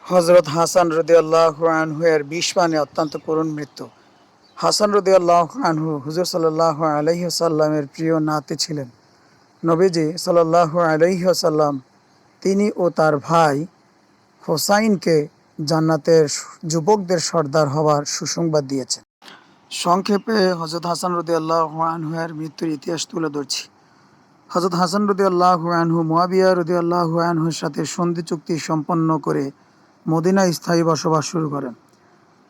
হযরত হাসান রাদিয়াল্লাহু আনহু এর বিষ পানে অত্যন্ত করুণ মৃত্যু। হাসান রাদিয়াল্লাহু আনহু হুজুর সাল্লাল্লাহু আলাইহি ওয়াসাল্লামের প্রিয় নাতি ছিলেন। নবীজি সাল্লাল্লাহু আলাইহি ওয়াসাল্লাম তিনি ও তার ভাই হোসাইনকে জান্নাতের যুবকদের সর্দার হওয়ার সুসংবাদ দিয়েছেন। সংক্ষেপে হযরত হাসান রাদিয়াল্লাহু আনহু এর মৃত্যুর ইতিহাস তুলে ধরছি। হযরত হাসান রাদিয়াল্লাহু আনহু মুয়াবিয়া রাদিয়াল্লাহু আনহুর সাথে সন্ধি চুক্তি সম্পন্ন করে মদিনায় স্থায়ী বসবাস শুরু করেন।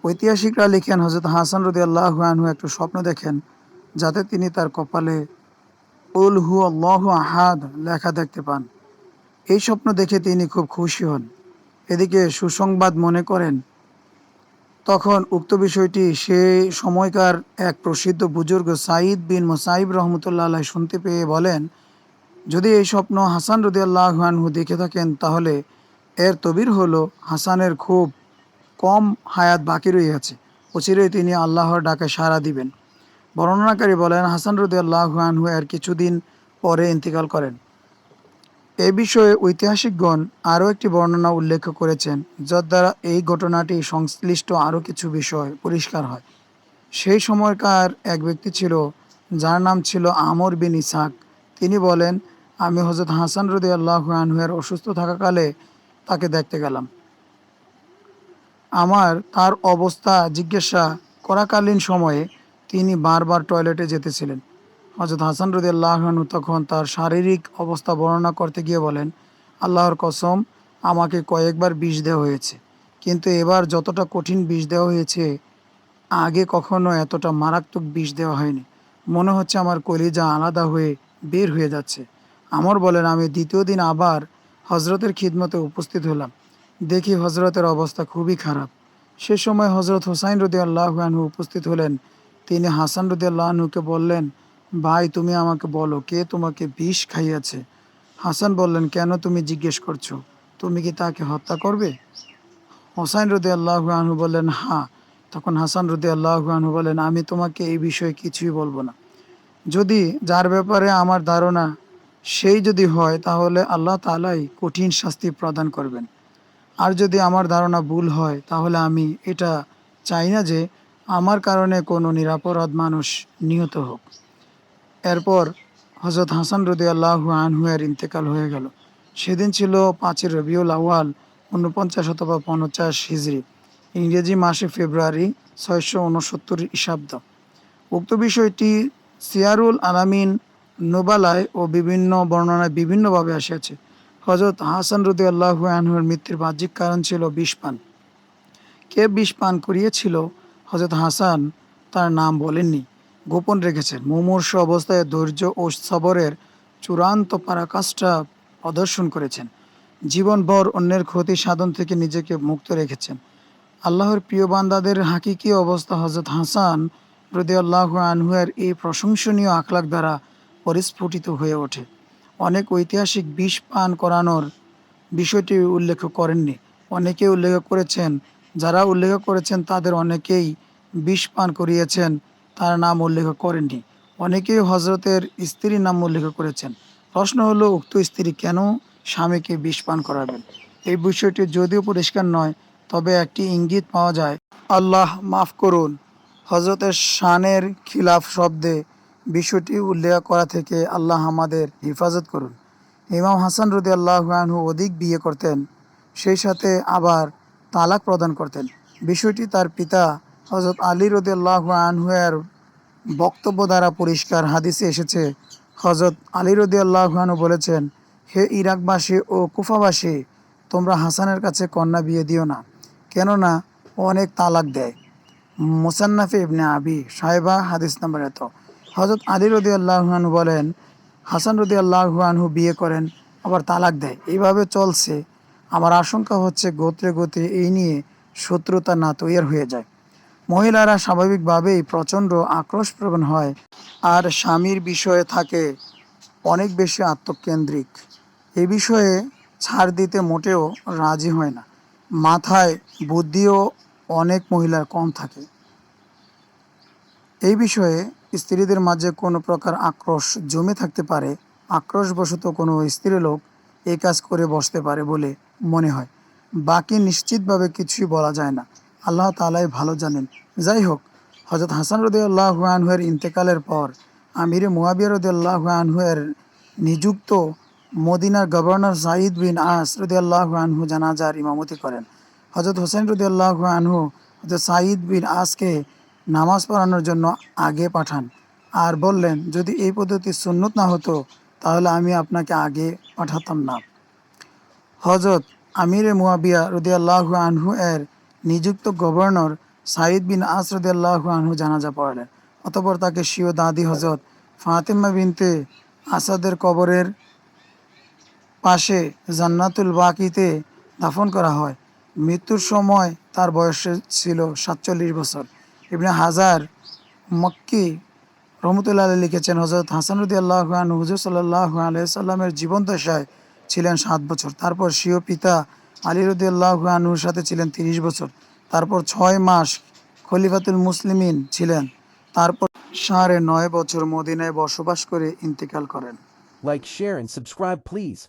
ঐতিহাসিকরা লিখেন হযরত হাসান রাদিয়াল্লাহু আনহু একটু স্বপ্ন দেখেন যাতে তিনি তার কপালে কুল হু আল্লাহু আহাদ লেখা দেখতে পান। এই স্বপ্ন দেখে তিনি খুব খুশি হন। এদিকে সুসংবাদ মনে করেন তখন উক্ত বিষয়টি সেই সময়কার এক প্রসিদ্ধ বুজুর্গ সাঈদ বিন মুসাইব রহমতুল্লাহ আলাইহ শুনতে পেয়ে বলেন, যদি এই স্বপ্ন হাসান রাদিয়াল্লাহু আনহু দেখে থাকেন তাহলে এর তবির হলো হাসানের খুব কম হায়াত বাকি রয়েছে, অচিরেই তিনি আল্লাহর ডাকে সাড়া দিবেন। বর্ণনাকারী বলেন হাসান রাদিয়াল্লাহু আনহু এর কিছুদিন পরে ইন্তিকাল করেন। এ বিষয়ে ঐতিহাসিকগণ আরও একটি বর্ণনা উল্লেখ করেছেন যার দ্বারা এই ঘটনাটি সংশ্লিষ্ট আরও কিছু বিষয় পরিষ্কার হয়। সেই সময়কার এক ব্যক্তি ছিল যার নাম ছিল আমর বিন ইসহাক। তিনি বলেন, আমি হযরত হাসান রাদিয়াল্লাহু আনহু এর অসুস্থ থাকাকালে তাকে দেখতে গেলাম। আমার তার অবস্থা জিজ্ঞাসা করাকালীন সময়ে তিনি বারবার টয়লেটে যেতেছিলেন। হযরত হাসান রাদিয়াল্লাহু আনহু তখন তার শারীরিক অবস্থা বর্ণনা করতে গিয়ে বলেন, আল্লাহর কসম, আমাকে কয়েকবার বিষ দেওয়া হয়েছে, কিন্তু এবার যতটা কঠিন বিষ দেওয়া হয়েছে আগে কখনো এতটা মারাত্মক বিষ দেওয়া হয়নি। মনে হচ্ছে আমার কলিজা আলাদা হয়ে বের হয়ে যাচ্ছে। আমর বলেন, আমি দ্বিতীয় দিন আবার হজরতের খিদমতে উপস্থিত হলাম। দেখি হজরতের অবস্থা খুবই খারাপ। সে সময় হজরত হোসাইন রাদিয়াল্লাহু আনহু উপস্থিত হলেন। তিনি হাসান রাদিয়াল্লাহু আনহুকে বললেন, ভাই তুমি আমাকে বলো কে তোমাকে বিষ খাইয়েছে? হাসান বললেন, কেন তুমি জিজ্ঞেস করছো? তুমি কি তাকে হত্যা করবে? হোসাইন রাদিয়াল্লাহু আনহু বললেন, হ্যাঁ। তখন হাসান রাদিয়াল্লাহু আনহু বলেন, আমি তোমাকে এই বিষয়ে কিছুই বলবো না। যদি যার ব্যাপারে আমার ধারণা সেই যদি হয় তাহলে আল্লাহ তাআলাই কঠিন শাস্তি প্রদান করবেন। আর যদি আমার ধারণা ভুল হয় তাহলে আমি এটা চাই না যে আমার কারণে কোনো নিরপরাধ মানুষ নিহত হোক। এরপর হযরত হাসান রাদিয়াল্লাহু আনহু এর ইন্তেকাল হয়ে গেল। সেদিন ছিল ৫ই রবিউল আউয়াল ৪৯ অথবা ৫০ হিজরি, ইংরেজি মাসে ফেব্রুয়ারি ৬৬৯ ঈশাব্দ। উক্ত বিষয়টি সিয়ারুল আলামিন নুবালায় ও বিভিন্ন বর্ণনায় বিভিন্নভাবে আসিয়াছে। হযরত হাসান রাদিয়াল্লাহু আনহুর মৃত্যুর বাহ্যিক কারণ ছিল বিষপান। কে বিষ পান করিয়েছিল হযরত হাসান তার নাম বলেননি, গোপন রেখেছেন। মুমূর্ষু অবস্থায় ধৈর্য ও সবরের চূড়ান্ত পরাকাষ্ঠা প্রদর্শন করেছেন। জীবনভর অন্যের ক্ষতি সাধন থেকে নিজেকে মুক্ত রেখেছেন। আল্লাহর প্রিয় বান্দাদের হাকিকি অবস্থা হযরত হাসান রাদিয়াল্লাহু আনহু এর এই প্রশংসনীয় আখলাক দ্বারা পরিস্ফুটিত হয়ে ওঠে। অনেক ঐতিহাসিক বিষ পান করানোর বিষয়টি উল্লেখ করেননি। অনেকেই উল্লেখ করেছেন, যারা উল্লেখ করেছেন তাদের অনেকেই বিষ পান করিয়েছেন, তার নাম উল্লেখ করেননি। অনেকেই হজরতের স্ত্রীর নাম উল্লেখ করেছেন। প্রশ্ন হলো, উক্ত স্ত্রী কেন স্বামীকে বিষ পান করাবেন? এই বিষয়টি যদিও পরিষ্কার নয়, তবে একটি ইঙ্গিত পাওয়া যায়। আল্লাহ মাফ করুন, হজরতের শানের খিলাফ শব্দে বিষয়টি উল্লেখ করা থেকে আল্লাহ আমাদের হেফাজত করুন। ইমাম হাসান রাদিয়াল্লাহু আনহু অধিক বিয়ে করতেন, সেই সাথে আবার তালাক প্রদান করতেন। বিষয়টি তার পিতা হযরত আলী রাদিয়াল্লাহু আনহু এর বক্তব্য দ্বারা পরিষ্কার। হাদিসে এসেছে, হযরত আলী রাদিয়াল্লাহু আনহু বলেছেন, হে ইরাকবাসী ও কুফাবাসী, তোমরা হাসানের কাছে কন্যা বিয়ে দিও না, কেননা ও অনেক তালাক দেয়। মুসান্নাফে ইবনে আবি সাহেবা হাদিস নাম্বার এত। হযরত আলী রাদিয়াল্লাহু আনহু বলেন, হাসান রাদিয়াল্লাহু আনহু বিয়ে করেন আবার তালাক দেয়, এইভাবে চলছে। আমার আশঙ্কা হচ্ছে গোত্রে গোত্রে এই নিয়ে শত্রুতা না তৈরি হয়ে যায়। মহিলারা স্বাভাবিকভাবেই প্রচণ্ড আক্রোশপ্রবণ হয় আর স্বামীর বিষয়ে থাকে অনেক বেশি আত্মকেন্দ্রিক। এই বিষয়ে ছাড় দিতে মোটেও রাজি হয় না। মাথায় বুদ্ধিও অনেক মহিলার কম থাকে। এই বিষয়ে স্ত্রীদের মাঝে কোনো প্রকার আক্রোশ জমে থাকতে পারে। আক্রোশবশত কোনো স্ত্রীলোক এই কাজ করে বসতে পারে বলে মনে হয়। বাকি নিশ্চিতভাবে কিছুই বলা যায় না, আল্লাহ তাআলাই ভালো জানেন। যাই হোক, হযরত হাসান রাদিয়াল্লাহু আনহু এর ইন্তেকালের পর আমিরে মুয়াবিয়া রাদিয়াল্লাহু আনহু এর নিযুক্ত মদিনার গভর্নর সাঈদ বিন আস রাদিয়াল্লাহু আনহু জানাজার ইমামতি করেন। হযরত হোসেন রাদিয়াল্লাহু আনহু হযরত সাঈদ বিন আসকে নামাজ পড়ানোর জন্য আগে পাঠান আর বললেন, যদি এই পদ্ধতি সুন্নত না হতো তাহলে আমি আপনাকে আগে পাঠাতাম না। হযরত আমিরে মুয়াবিয়া রাদিয়াল্লাহু আনহু এর নিযুক্ত গভর্নর সাঈদ বিন আস রাদিয়াল্লাহু আনহু জানাজা পড়ালেন। অতঃপর তাকে স্বীয় দাদি হযরত ফাতেমা বিনতে আসাদের কবরের পাশে জান্নাতুল বাকিতে দাফন করা হয়। মৃত্যুর সময় তার বয়স ছিল ৪৭ বছর। ইবনে হাজার মক্কি রহমতুল্লাহ আলাইহি লিখেছেন, হযরত হাসান রাদিয়াল্লাহু আনহু হুজুর সাল্লাল্লাহু আলাইহি সাল্লামের জীবদ্দশায় ছিলেন ৭ বছর। তারপর স্বীয় পিতা আলী রাদিয়াল্লাহু আনহুর সাথে ছিলেন ৩০ বছর। তারপর ৬ মাস খলিফাতুল মুসলিমিন ছিলেন। তারপর ৯.৫ বছর মদিনায় বসবাস করে ইন্তেকাল করেন। Like, share, and subscribe, please.